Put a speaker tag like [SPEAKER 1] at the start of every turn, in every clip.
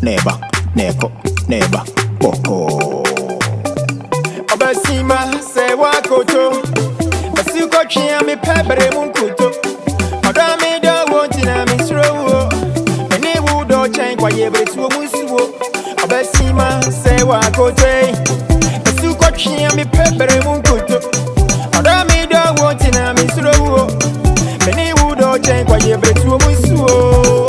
[SPEAKER 1] never, neko, never, boko.
[SPEAKER 2] Obasima se wakoto, basuko chia mi pebere munkuto. Odame do wontina mi srowo, meni wudo chen kwa yebre tuo musuwo. Obasima se wakoto, basuko chia mi pebere munkuto. Odame do wontina mi srowo, meni wudo chen kwa yebre tuo musuwo.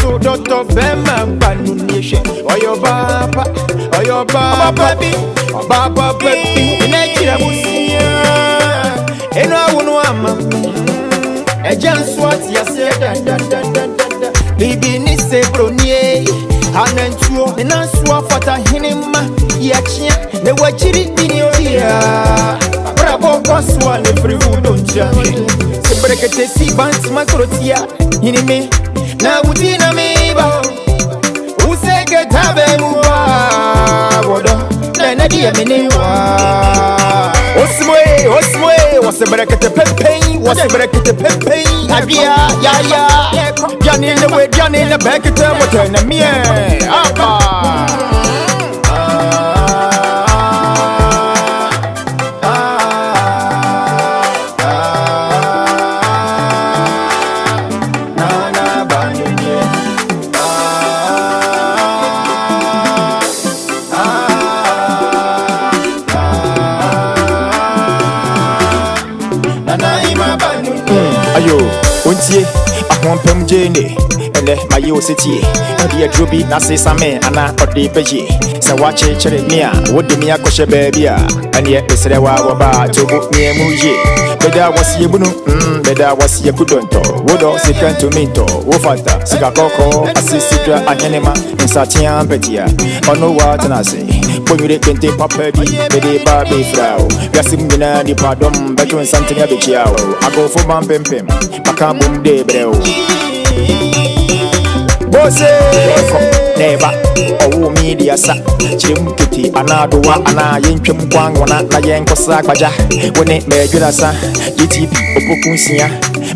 [SPEAKER 2] So Dr. Bema Banunisha, or your papa, baby, Baba baby, and I can't see and I won't want a chance what you said, baby, Nisse Brunier, and two, and I swap for the Hinima, Yachia, the watching in your ear. Bravo, boss one, every wood on Jamie. Sebrekete si bands makrotia, inime. Na utina miba useke tabe muwa wodo na nadia miniwa osmwe wasebrekete pepe abia ya jani ne we jani ne bekete motena mie apa
[SPEAKER 1] Ayo, untie, Akuapem Jane, and my yo city, and the Druby, Nasi Same, and I got the Beji. So watch it, Cheremia, what do me a kosher baby? And yet, the Serewa about to book me a muji. Better was Yabunu, better was Yakudonto, Wodo, second to Minto, Wofata, Sigakoko, Assistra, and Enema, and Satian Petia, or no what and I say. When you can take Papa, the Barbie Frau, Yasimina, the pardon, better than something of the Chiao. I go for Mampem, Macabum de Breu. Bosse, never, oh, media sa, Chim Kitty, Anadua, Anna, Yankum Kwang, Wana, Yanko Sakaja, when it made Julasa, GTP, Opokunsia,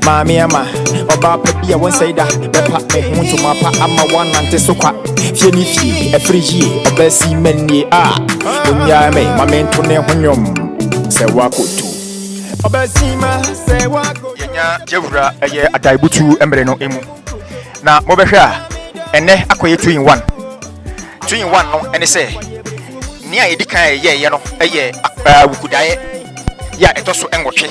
[SPEAKER 1] Mamiama, Oba Pepia, one say that, Peppa, Muntu Mapa, Ama one and Tesoka, Fienifi, a frigi, a Bessie Meni, Unyame, Mamen Tone Honyum, Sewakutu.
[SPEAKER 2] Obasima se wako
[SPEAKER 1] Yenya, Jevra, Adae Butuw Embreno Emu. Na mobehwa ene akoye 2 in 1 no ene se nia edikan ye no eye wukudae ya etoso enwotwe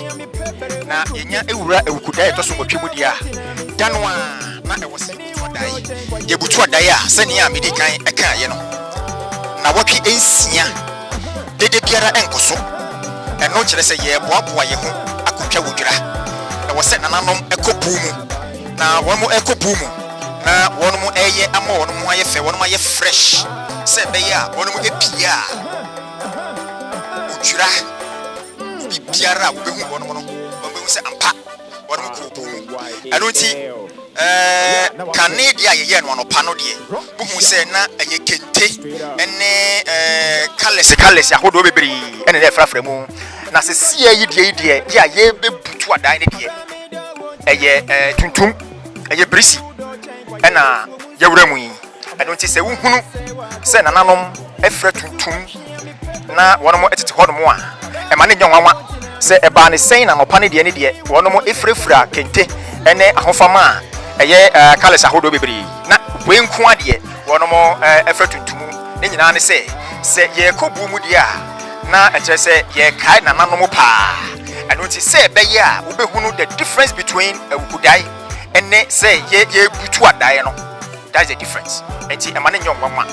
[SPEAKER 1] na yenya ewura ewukudae etoso nwotwe mu dia danwa na ewose butuadae ye butuadae a se nia medikan eka ye no na wotwe ensia dede biara enkoso eno kire se ye boaboa ye ho akotwa wodwira na wose nananom ekopu mu na wono ekopu mu na wono mu eye ama wono mu aye fe wono mu aye fresh se be ya wono mu epia udwira bibiara wo behu wono no wo behu se ampa wono mu kopu mu anu ti Canada ye no pa no de buhu se na aye kente ene kales ahodo bebiri ene de frafra mu na se sie yi de ya ye bebutu adan ne de eye tuntum eye brisi ena yewura mu yi eno nti se wuhunu se nananom efra tuntum na wono etete hono a e ma ne nyanwanwa se eba ne sen na nopa ne de wono efrefra kente ene ahofama eye kales ahodo bebiri na wenku ade wono efra tuntum ne nyina ne se ye kobu mu de a na eche se ye kai nananom pa eno nti se be ya wo behunu the difference between ukudai and say ye butu adae no. That's the difference. Enti emane nyonwanwa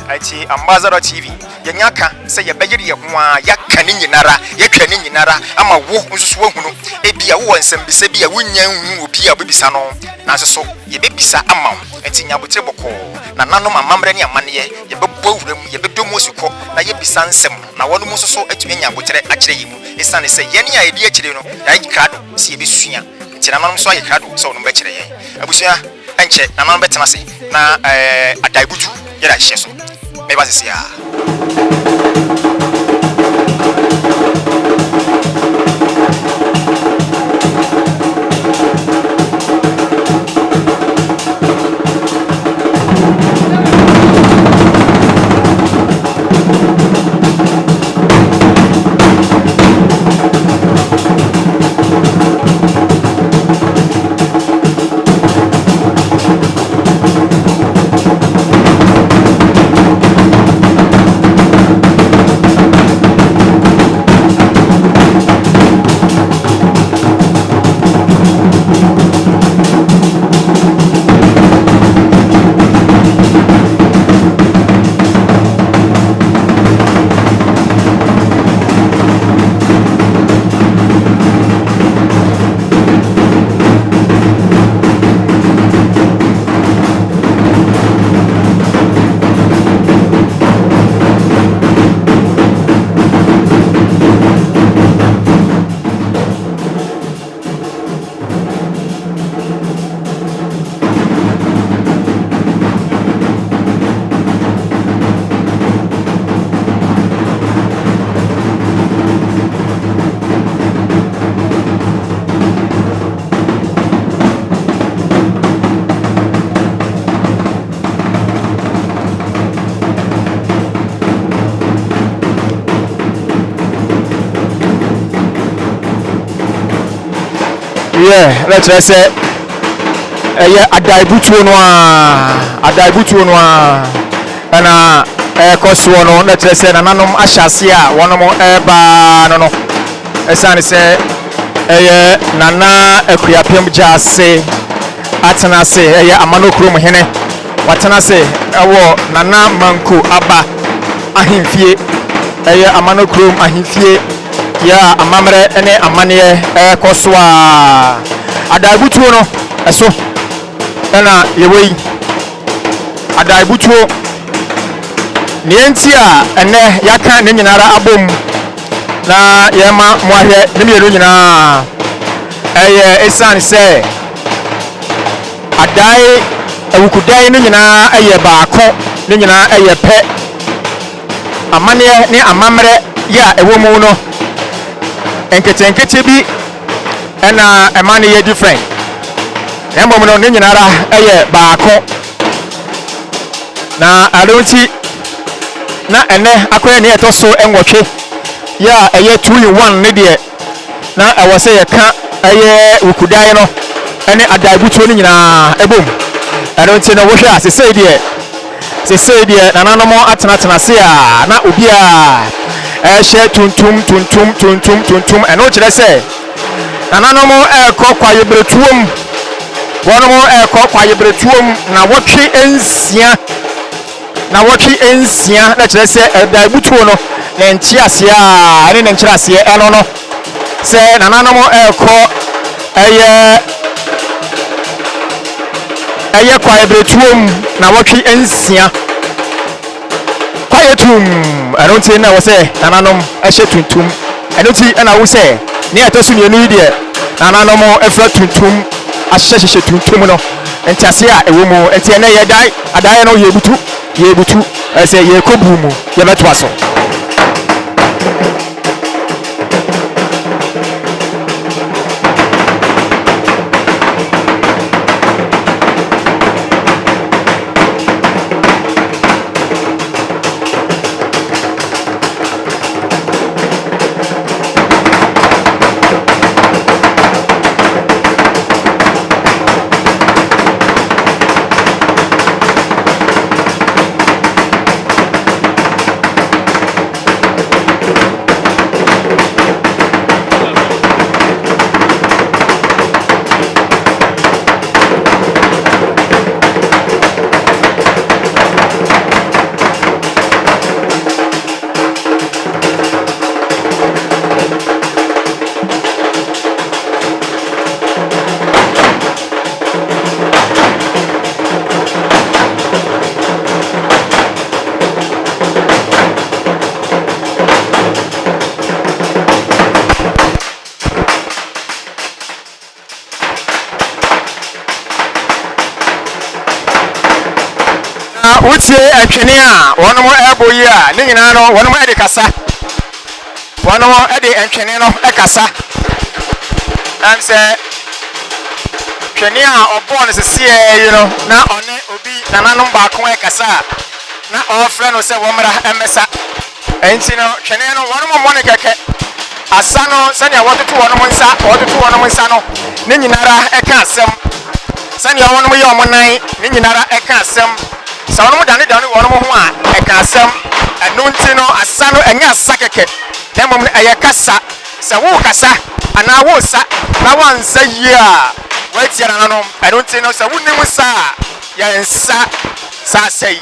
[SPEAKER 1] ati Ambassador TV yanyaka se ye beyiri ye ho a yaka ne nyinara yetwa ne nyinara ama wo nsusu wahunu ebia wo nsembisa bia wonya hu obi a bebisa no na nso ye bebisa ama ati nyabotre boko na nanom amamre ne amane ye bebbo wuram ye bedom osuko na ye bisa nsem na wono mu nso atumi nyabotre akire yimu esane se ye ne a edi akire no ya krado se ye besua ati nanom so aye krado so no bakire ye abusua enche nanom betena se na Adae Butuw yera hye so me ba sese ya let's say Adae Butuw no Adae Butuw no na koso no let's say nanom ahyase a wonom ba no esane se nana Akuapem jase atena se Amanokrom hene watena se ewo nana manko aba ahemfie Amanokrom ahemfie ya amamre ene amane koso a Adae Butuw no eso na yewei Adae Butuw nienti a ene yaka ne nyinara abom na yema moahwe ne mienu nyina esane se Adae awukudai ne nyina baako ne nyina pe amane ne amamre ya ewomu no enkete bi ena emane ye different embom no ne nyinara baako na alonti na ene akoye ne etoso enwotwe ya 2 in 1 ne de na ewose ye ka ukudai no ene Adae Butuw ne nyina ebom alonti no wohwe asese de na nanomo atena se a na obi a share tuntum eno kire se na nanomo kwaye bretuom wonomo kwaye bretuom na wotwe ensia na kire se Adae Butuw no na nchiase a ene na nchiase eno no se na nanomo kwaye bretuom na wotwe ensia kwaye tum anonti na wo se nananom ehye tuntum anonti na wo se ne atosu ne nu de nananom efra tuntum ahye tuntum no entiase a ewo mu enti ene ye Adae no ye butu ese ye kobu mu ye betwa so utie atwene a wono mo ebo yi a ne nyina no wono mo ede kasa wono mo ede atwene no e kasa am say twene a obo no sese you know na one obi nananom ba ko e kasa na ofre no se womra emesa enti no twene no wono mo ne keke asa no se ne wototo wono mo nsa no ne nyinara e ka asem se ne wono mo ye omonan ne nyinara e ka asem sa wono mo dane wono mo ho a e ka asem enu nti no asa no enya asa keke na mom eye kasa se wo kasa ana wo sa na wansa yi a wati na no enu nti no se wo nim sa ya nsa sa sei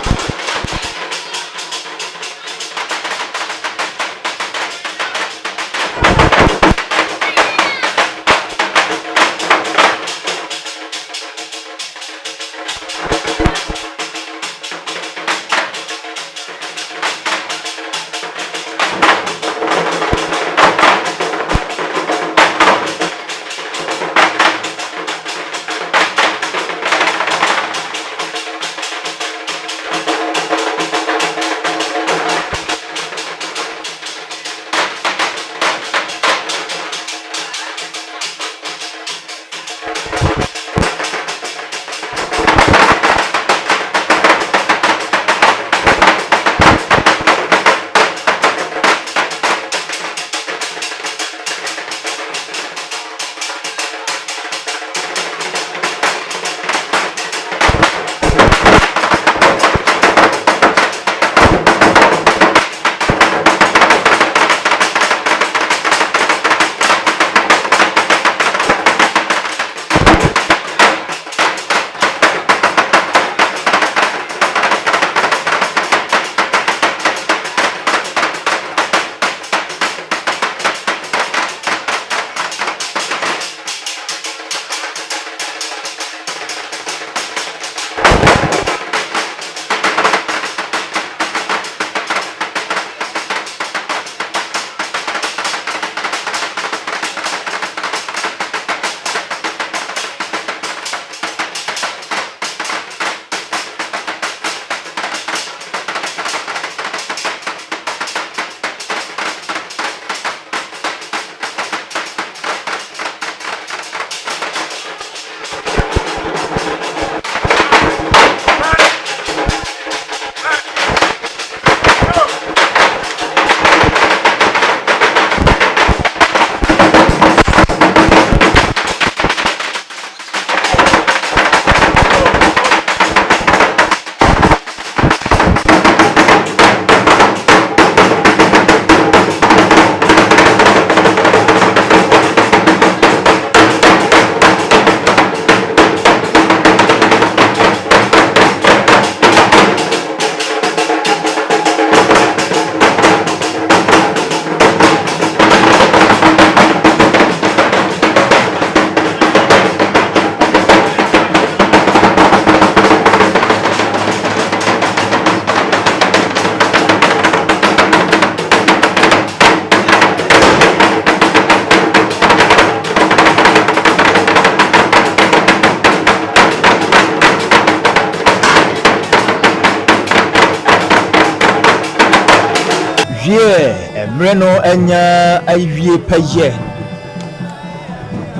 [SPEAKER 2] Mreno enya aiwie paye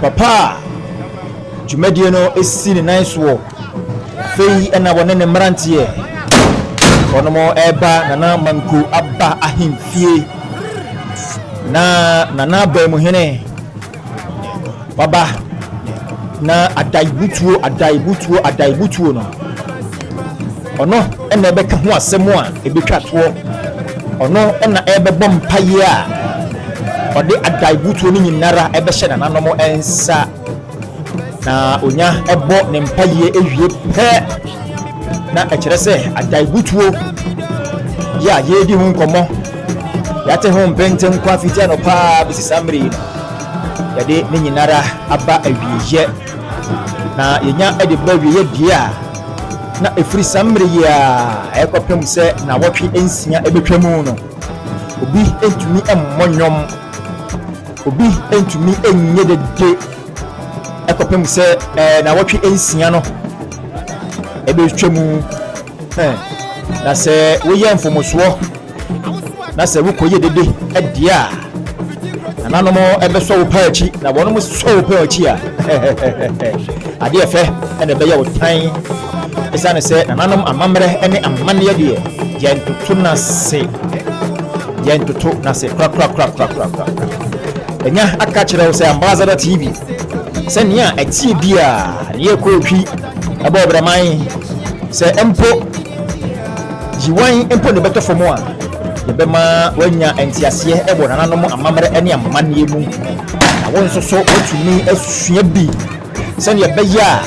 [SPEAKER 2] papa jumedie no esi ne nice wo fei ena wone ne mrantie onomo eba nana manku aba ahemfie na nana ba mu hene baba na Adae Butuw no ono ena beka ho asem a ebetwa to ono ena ebebom mpaye a ode Adae Butuw ni nyinara ebehye nananom ensa na onya ebo ne mpaye ewie pe na ekire se Adae Butuw ya yedi hu nkomo yate ho mpenten kwa fitia no pa bisisamri no yade ne nyinara aba awieye na yenya ede ba wieye dia na efiri samri ya ekopem se na wotwe ensia ebetwamu no obi entumi emmonyom obi entumi enye de ekopem se na wotwe ensia no ebetwamu
[SPEAKER 3] na se wo ye mfomoso na se wo koye dede adia nananom ebeso wo paachi na wonom so wo paachi a ade efe ene be ye wo tan esane se nananom amamre ene amane ye de yentutu na se kra enya aka kire wo se Ambassador TV se nia atie bia ne ko twi aba obraman se empo jiwan empo ne beto fomo a yebema wanya entiase ebo nananom amamre ene amane mu na won so so otumi asua bi se ne beya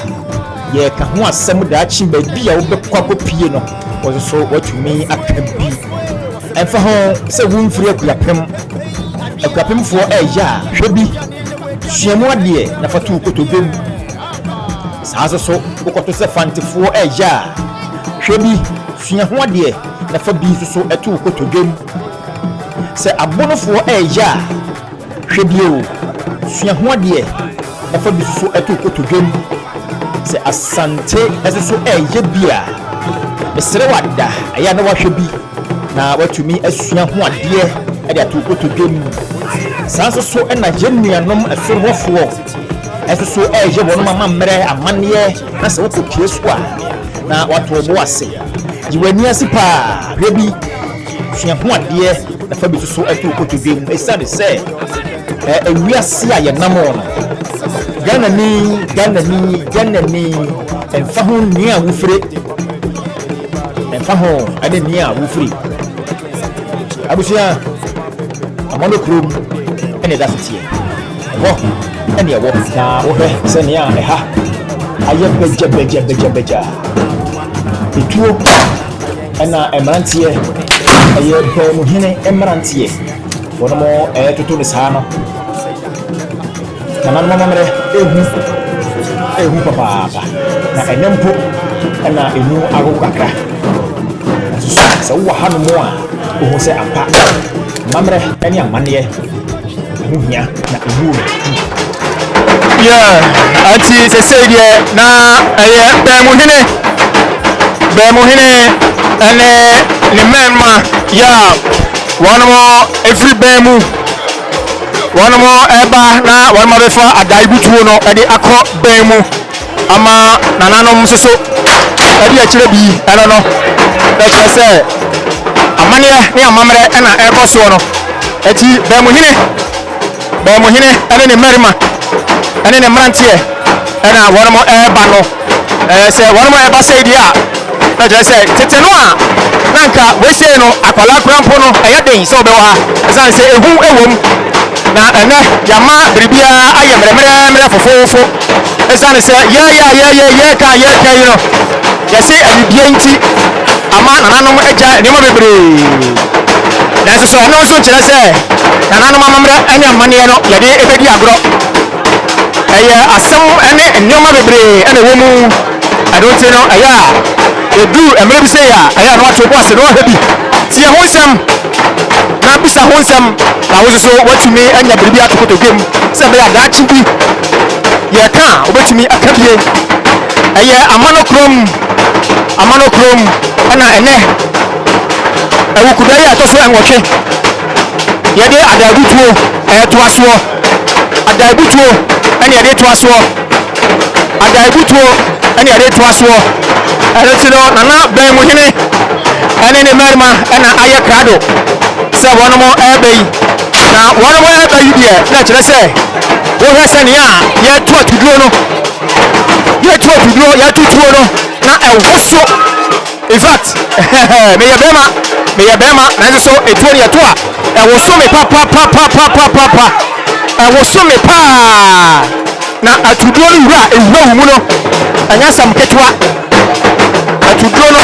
[SPEAKER 3] ye ka ho asem da chi ba bi a wo bekwa kopie no wo so otumi aka bi emfa ho se wumfiri Akuapem fo eja hwebi suamu ade na fatu kotobem saso so kokoto se fantefo eja hwebi suamu ade na fa bi so etu kotobem se abonofo eja hwebi o suamu ade na fa bi so etu kotobem se asante eso eja bia mesere wada aya na wa hwebi na watumi asua ho ade ade atu kotobem sanso so ena yenuanom asorofo eso so eje wono mama mre amane na se woko kiesu a na wato bo ase jiwani asipa hwebi sua ho ade na fa bi so atu kotobem esane se ewiase a ye namo no Ghana ni emfa ho ni a wofre emfa ho ade ni a wofre abusia Amanokrom ene da fitie wo ene wo na wo he se ne a ha aye beja Butuw ena emrantie aye pe mu hene emrantie wono mo tutu ni sa no na mamre ehu papa na enempo ena enu ago kakra so wo hanu mo a wo se apa mamre eni amane muhia na ewu
[SPEAKER 4] ati se die na aye be mu hene ene ni memma one more every be mu one more eba na one more befa Adae Butuw no ede akọ be mu ama nananom soso ede akire bi eno no da kire se amane ni amamre ena ebo so no eti be mu hene ene ni merima ene ni mrantie ena one more eba no se one more eba se dia na je se tete no a nanka we se no akwala krampo no eye den se obe wa san se ehu ewom na ene yama bribia aye mremre fofofo san se ye ka you know ye se abibia nti ama nananom eja ne mo bebre na so no so kire se nananom amamre ene amane no ye de ebedi agro eye asem ene nyoma bebre ene wo mu adonte no aya edu emre bi se ya aya no ato boss no habi tie ho nsem na bisa ho nsem na wo so watumi anya biribi atokoto gem se be ya dachi bi ye ka obetumi akabie eye Amanokrom ana ene ewukudai atoso enwotwe ye de Adae Butuw toaso Adae Butuw ene ye de toaso Adae Butuw ene ye de toaso eretino nana ben mu hene ene ne merma ena aye krado se wono mo ebei na wono mo ebei die na kire se wo hwese ne a ye to atuduro no ye tutuo no na ewoso in fact me ye bema na so etuo ne to a ewoso me papa ewoso me pa na atuduro no wura ewura mu no anya sam ketwa atuduro no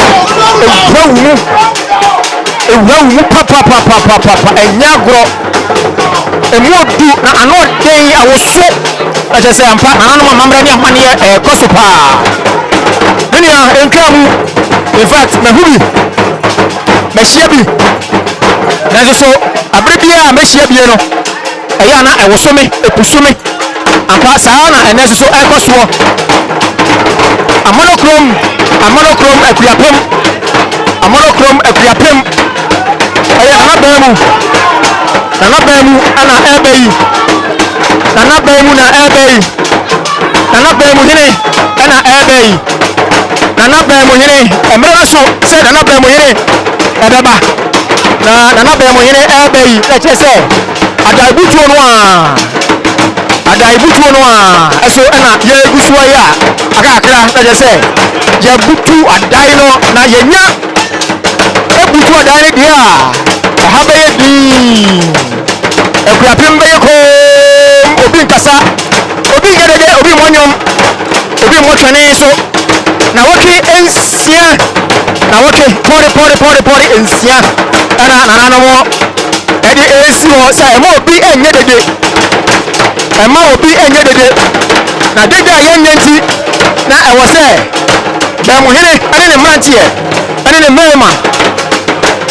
[SPEAKER 4] ewura mu papa enyagro emodu na ano den awoso aje se ampa nananom amamra ni amane koso pa dunia enkamu in fact mahubi mehia bi na so abrebia mehia bi no eya na ewoso me epuso me ampa saa na ene so Amanokrom Akuapem Amanokrom Akuapem Nana Bemu ana Ebeyi Nana Bemu na Ebeyi Nana Bemu hine ana Ebeyi Nana Bemu hine emra so se Nana Bemu hine edaba na Nana Bemu hine Ebeyi na chese Adae Butuw no eso ana ye gusuwa ya akakra na chese ye butu Adae no na yenya Butuw Adae dia habe di Akuapem be ko obi nkasa obi gedede obi monyom obi motwane so na woke ensia na woke pori ensia ana no mo edi esi ho sai mo obi enye dede na dede ayenyanti na ewo se ba mo hene ane ne mrantie ane ne mema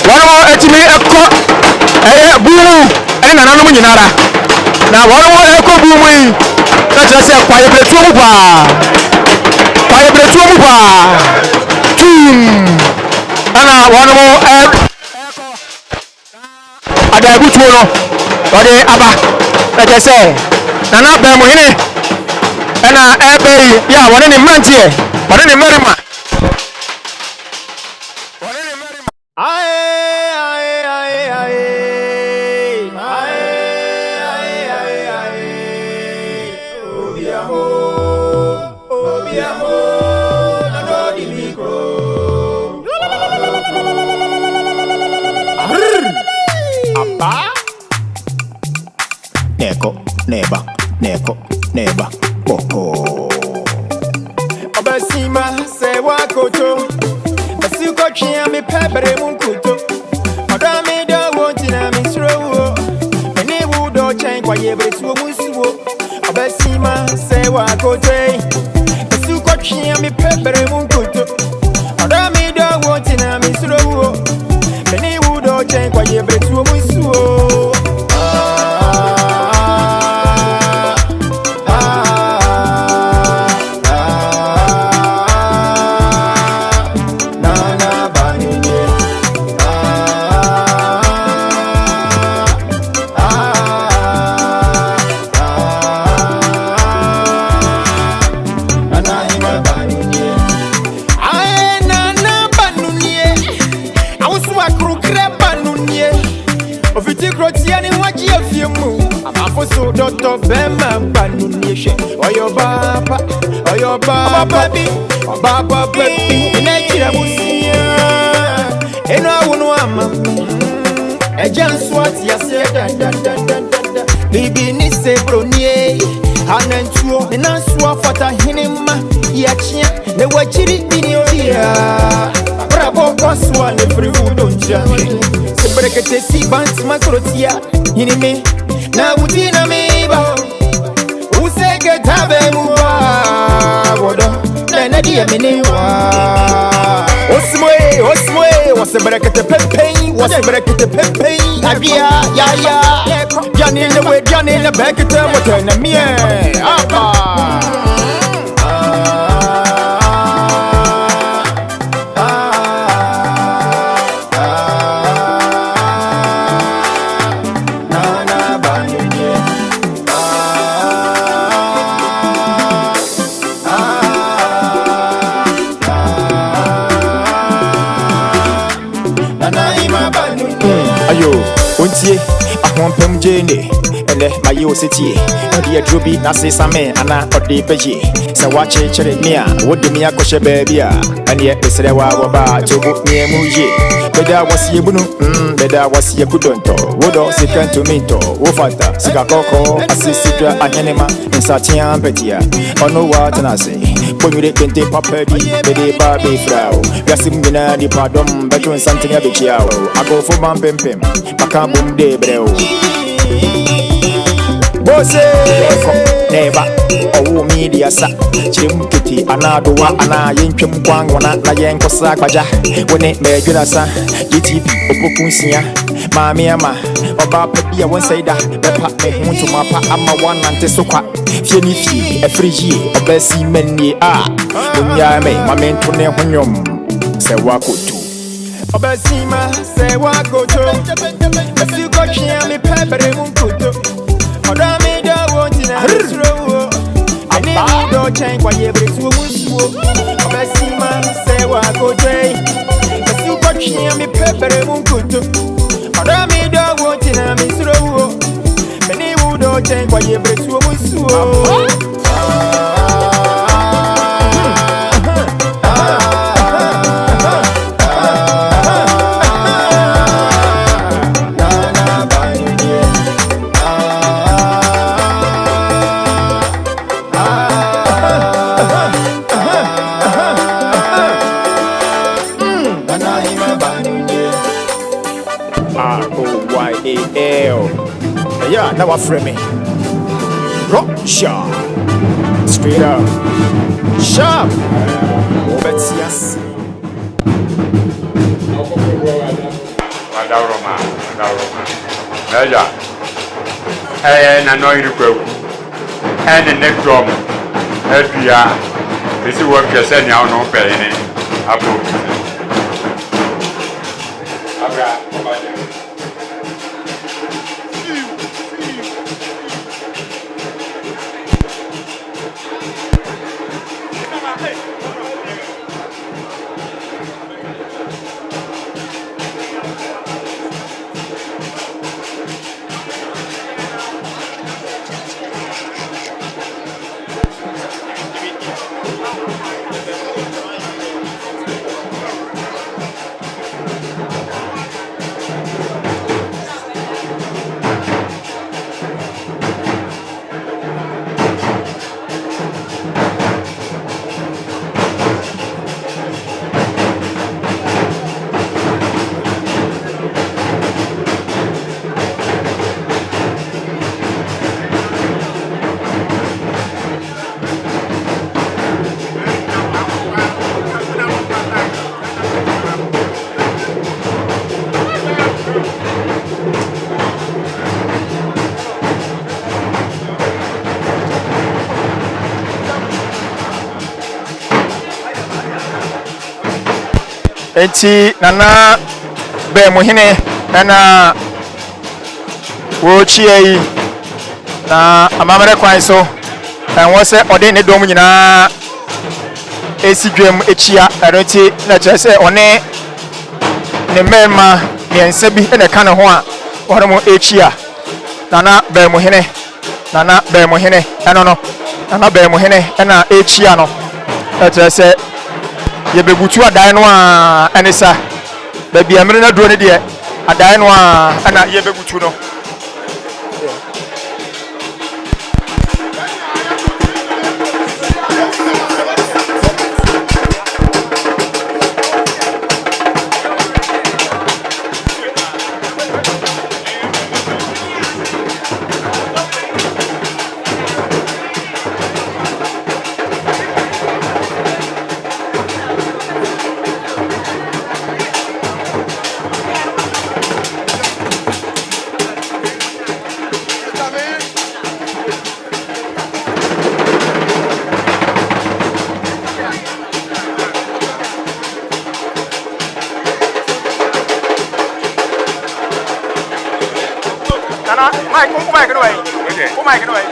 [SPEAKER 4] wano mo etimi ekko bumu ane nananom nyinara na wano mo ekko bumu yi na tira se kwaye bretuo mu pa ana wano mo Adae Butuw no ode aba na tira se Nana Bemu hene ana Ebeyi ya wano ne mrantie wano ne merima
[SPEAKER 3] Neba, boko.
[SPEAKER 2] Obasima se wakoto, basuko chia mi pebere munkuto. Odami do wontina mi srowo, eni wudo chen kwa yebre tuo musuwo. Obasima se wakoto, basuko chia mi pebere munkuto. Odami do wontina mi srowo, eni wudo chen kwa yebre tuo musuwo. Dr. Bema Banunishe, Oyo Baba, baby, Nature Musia, and I won't a Jan Swat, baby Nisse Bronier, Hanan Tuo, and I swap for Hinima, Yachia, the Wachiri video here. Bravo, Coswan, every wood on Germany. Sebrekete si bans makrotia, Hinime. Na utina miba useke tabe muba wodo na dia miniwa osmoe wasebrekete pepe abia ya jani le bekete motena mie apa
[SPEAKER 3] Untie Akuapem Jene ele mayo city odi adrobi na sesame ana odi peji se wache chere nia wodi mi akoshe baby a ene esrewa woba tobu niemu ye beda wasi ebunu beda wasi ekudonto wodo sekanto minto wo fata sika koko asisidra anyenema insatia petia ono wat na se bonure kente papa bi bede ba be frao yasim gina di pardon beto something abechiao ago fo man pempem makabum de breo Bose Neba Owo media sa Chim kiti anadowa ana yentwem kwangona na yenkosa kwaja wone medwira sa GTP opokunsia maami ama oba pebia won saida bepa ehuntu mapa ama wanante sokwa fie ni fie efrigi obasi menni a onya me mamento ne honyom se wakotu
[SPEAKER 2] Obasima say wa go to. Asi go chia me pepere mun kuto. Oda me do want na sro. Ani mu do chen kwa ye bre so musuo. Obasima say wa go to. Asi go chia me pepere mun kuto. Oda me do want na me sro. Ani mu do chen kwa ye bre so musuo. Yeah, now I frame me. Rock sharp. Straight up. Sharp. Let's yes.
[SPEAKER 5] Madaroma. Meja. Na no yiru and the neck drum. Edria. This is what you're saying now, no pay.
[SPEAKER 3] Enti nana be muhine na wo chie na amamere kwan so en wo se ode ne dom nyina esidwem echia eroti na che se one ne mema miensa bi na ka ne ho a wore mo echia nana be muhine eno no nana be muhine na echia no che se ye be Butuw Adae no a enesa da bia mere na duro ne de Adae no a ana ye be Butuw no Mike no way. Okay. Mike no way.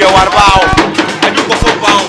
[SPEAKER 6] dia warbao adu ko fo bawo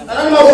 [SPEAKER 2] Japa.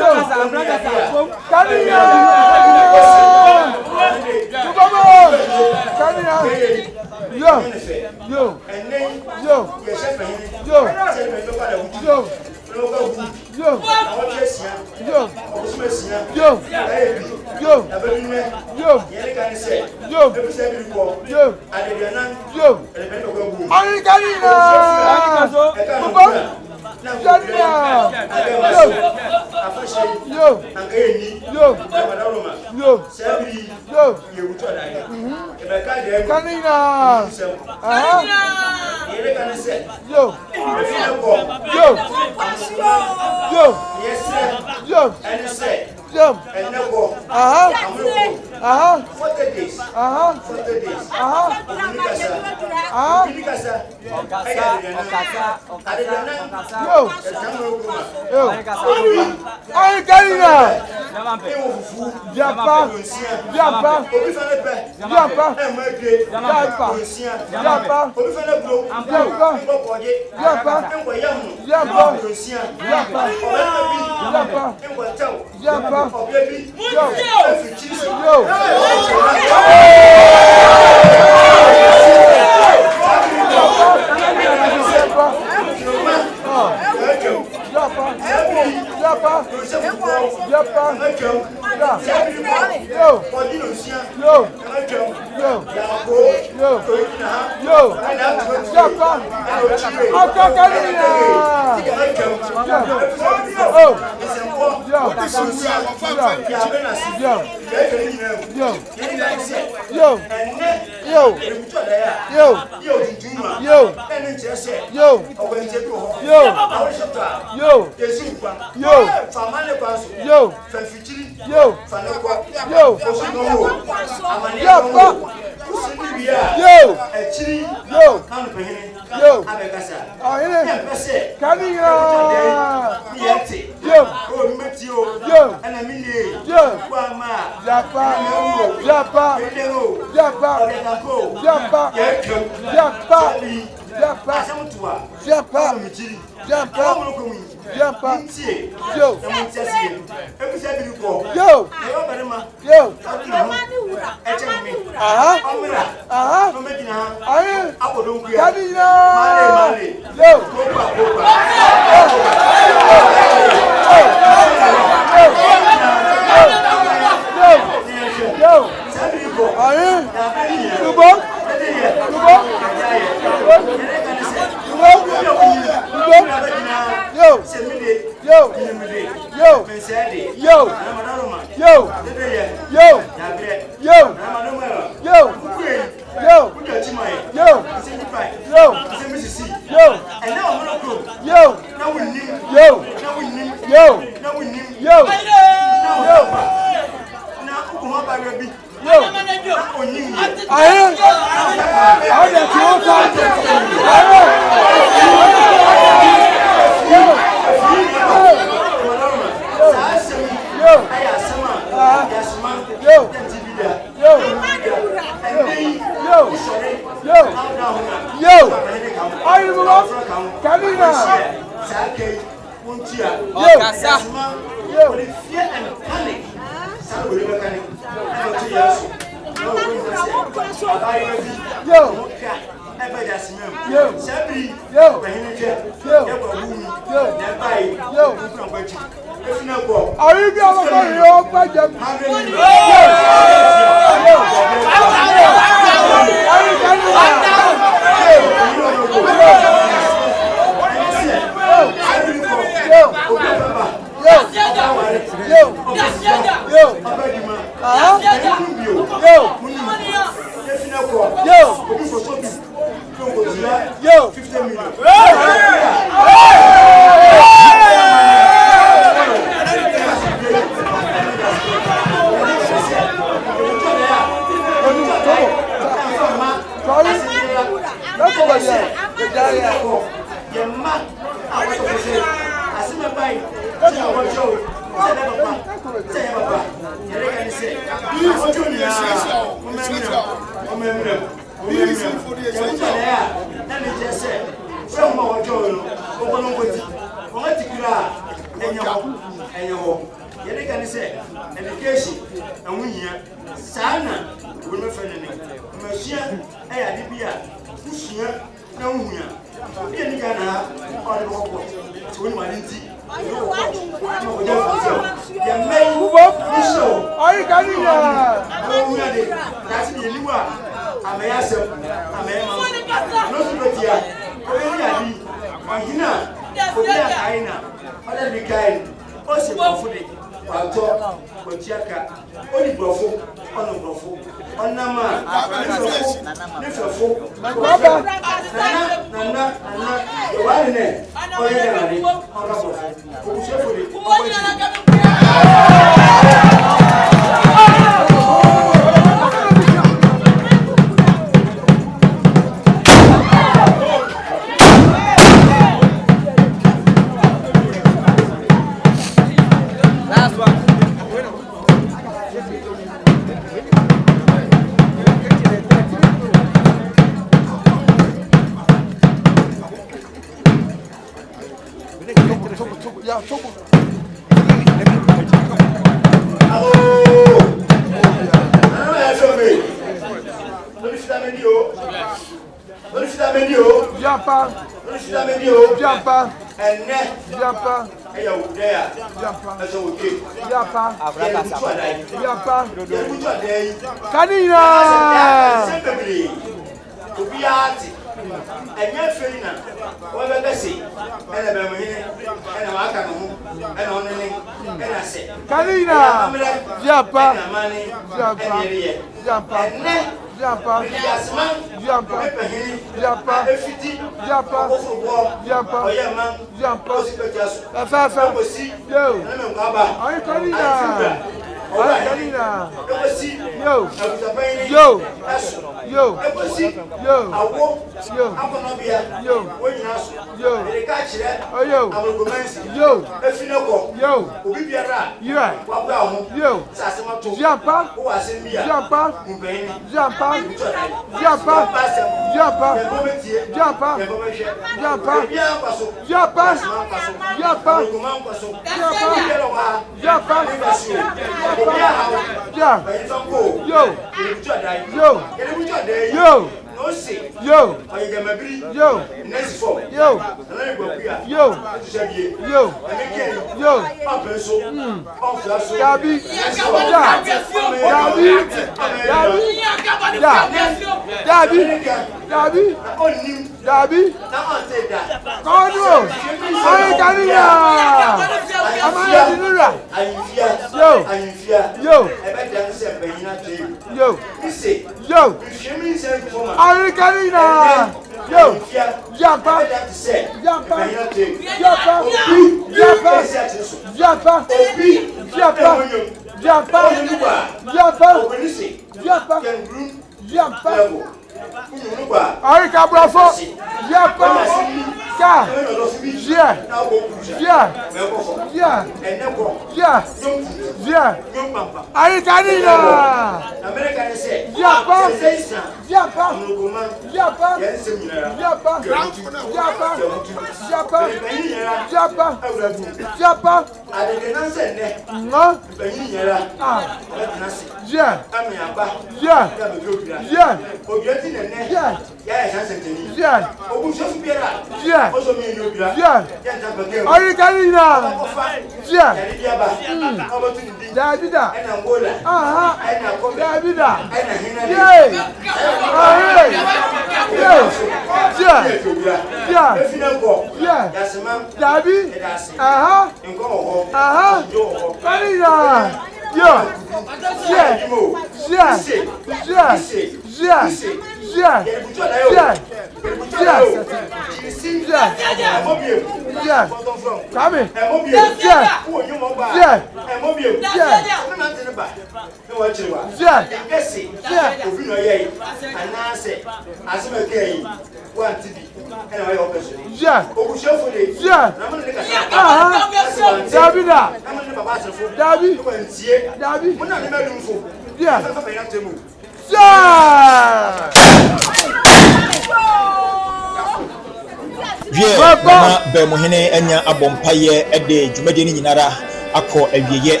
[SPEAKER 3] Mama Bemuhene enya abompaye ede dwumade ni nyinara akọ awieye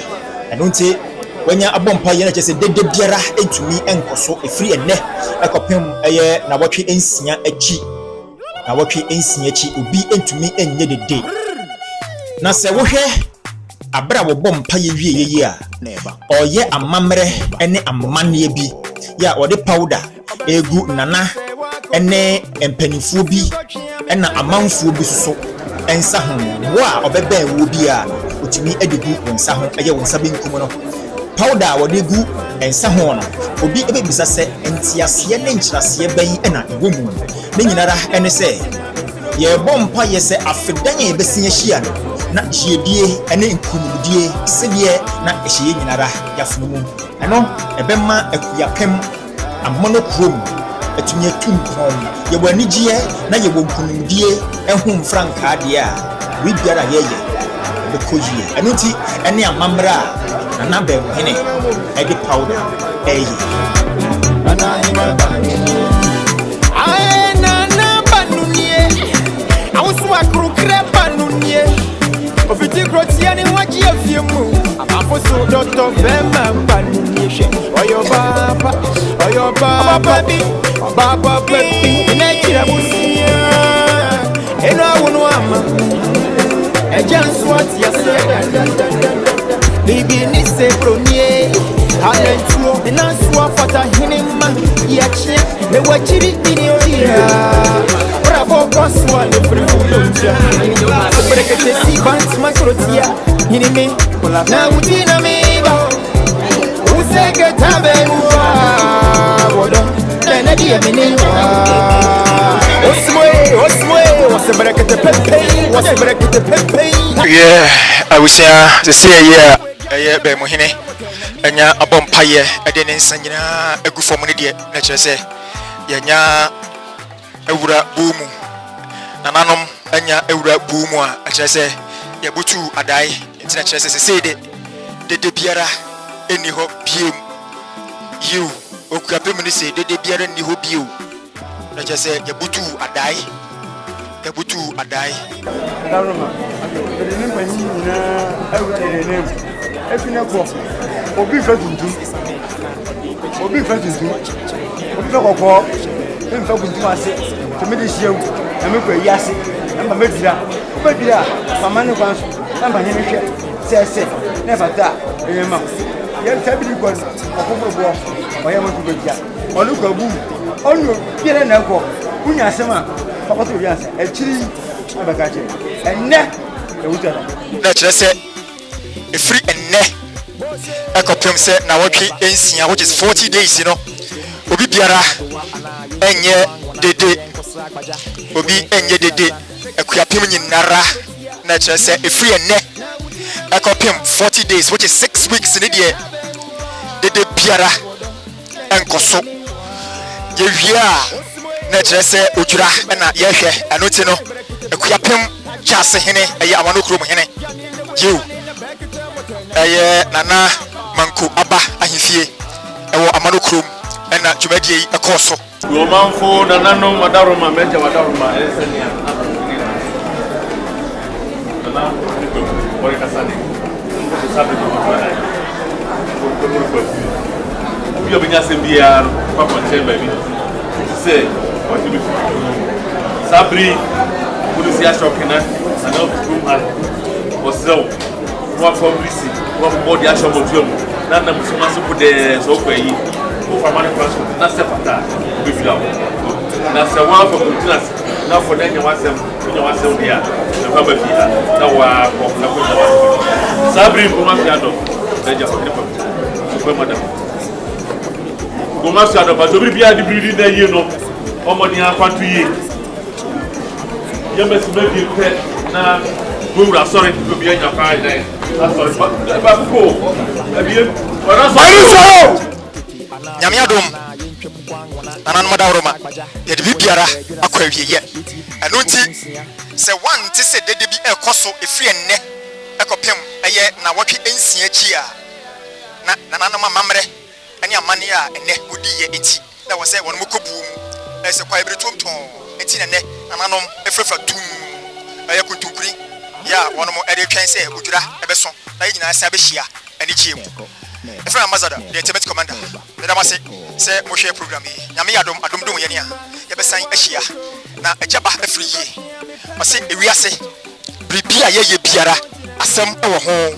[SPEAKER 3] eno nti wanya abompaye na chese dede biara entumi enkoso efiri enne ekopem eye na wotwe ensia achi obi entumi enye dede na se wo hwe abra wo bom pa ye wie ye a oye amamre ene amane bi ya ode powder egu nana ene empanifuo bi ena amanfuo bi so ensa ho wo a obeben wo bi a otumi edigu ensa ho eye wonsa benkum no powder wode gu ensa ho no obi ebebisa se entiase ne nkyirase ban ena ewo mu ne nyinara ene se ye bompa ye se afedan ye besia hia no na hiedie ene nkumudie sedie na ehie nyinara yafunu mu eno ebema Akuapem Amanokrom etunye tumpom ye wanigye na ye wonkumudie ehum franka de a wi biara yeye bekoyie eno ti ene amamra na be hene edi powder eye
[SPEAKER 2] Ofiti krotia ni waji afiemu afoso doctor vema panunishe oyo baba baby nekira musia eno awunu ama ejansu ati ase bibi ni se pronie alentuo na suwa fata hinima yache me wachiri bini odia bravo koswa le frivulonja brekete si bant makrotia hinime na utina meba useke tabe wodo na dia menwa osmoe brekete pepe
[SPEAKER 1] yeah I will say yeah be mo hene enya abompaye ede ne nsanyina egu fom ne de na kire se yenya ewura bumu nananom enya ewura bumu a kire se ya Butuw Adae ntina kire se sede de biara eni ho biem you Akuapem ni se de biara eni ho biem na kire se ya Butuw Adae
[SPEAKER 7] Daruma de ne pani na ewura de ne efina ko obi fa tuntum obi fa kokko en fa kuntum ase to me de hiew na me kwa yi ase na ma medira obedira mama ne kwan so na ma nyeme hwe sese na fata eyema ye tabili ko okofo bo oya mo tubeja onu kwa bu onu kire na ko kunya asema papa to bi ase echiri abakache enne ewutara
[SPEAKER 1] na kire se efri enne Akuapem se na wotwe ensia which is 40 days obi biara enye dede Akuapem nyinara na kire se efri enne Akuapem 40 days which is 6 weeks ne de dede biara enkoso ye wia na kire se odwura na ye hwe anoti no Akuapem chase hene eye Amanokrom hene you nana manko aba ahifie ewo Amanokrom ena dwumadie ekoso
[SPEAKER 8] yo manfo nana no madaroma meja madaroma esenia nana ko kasani ko sabe ko fara ko yo binya sembia papa chemba bi se what you sabri polisi ashokena ana ofuma wasau wa fabrici wa body action motuam na na musuma so de so kwa yi ko farmane transport na se fata be fila na se wa for continuous na for na nyawasem dia na fa ba fila na wa ko na ko sabri ko ma fiado na ja ko ko madam ko ma fiado ba so bi bia di bi na yi no omoni akwatu yi yembe se be pe na Gura sorry to be in your car today. Sorry, but go.
[SPEAKER 1] Nyame adom nanan madaroma ye de bibiara akwawie ye eno nti se wan ti se dede bi ekoso efri enne Akuapem eye na wotwe ensia chi a na nanan mamamre ene amane a enne wodi ye enti na wo se won mokobu mu se kwa ebretom ton enti ne nananom efrefa tum eye kuntunkuri ya one more editwen say odwura ebeso na yina asa be hia ani chiem efra ambassador the ultimate commander me dama say mo share program yi nyame adom ye ne a ye besan ahia na ejaba afri yi o say ewiase bibia ye biara asem ewo ho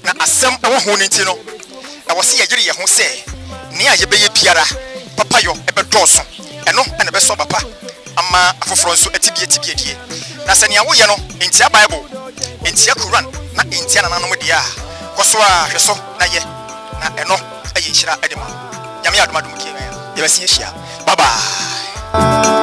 [SPEAKER 1] na asem ewo ho nti no e wo se yegere ye ho se ne a ye be ye biara papa yo ebe doso eno ene be so papa ama afoforo nso atibie die na se ne wo ye no entia bible entia Quran na entia na nanom dia koso a hweso na ye na eno aye hira edema nyame adoma dum kie ya ye be se ye hia bye bye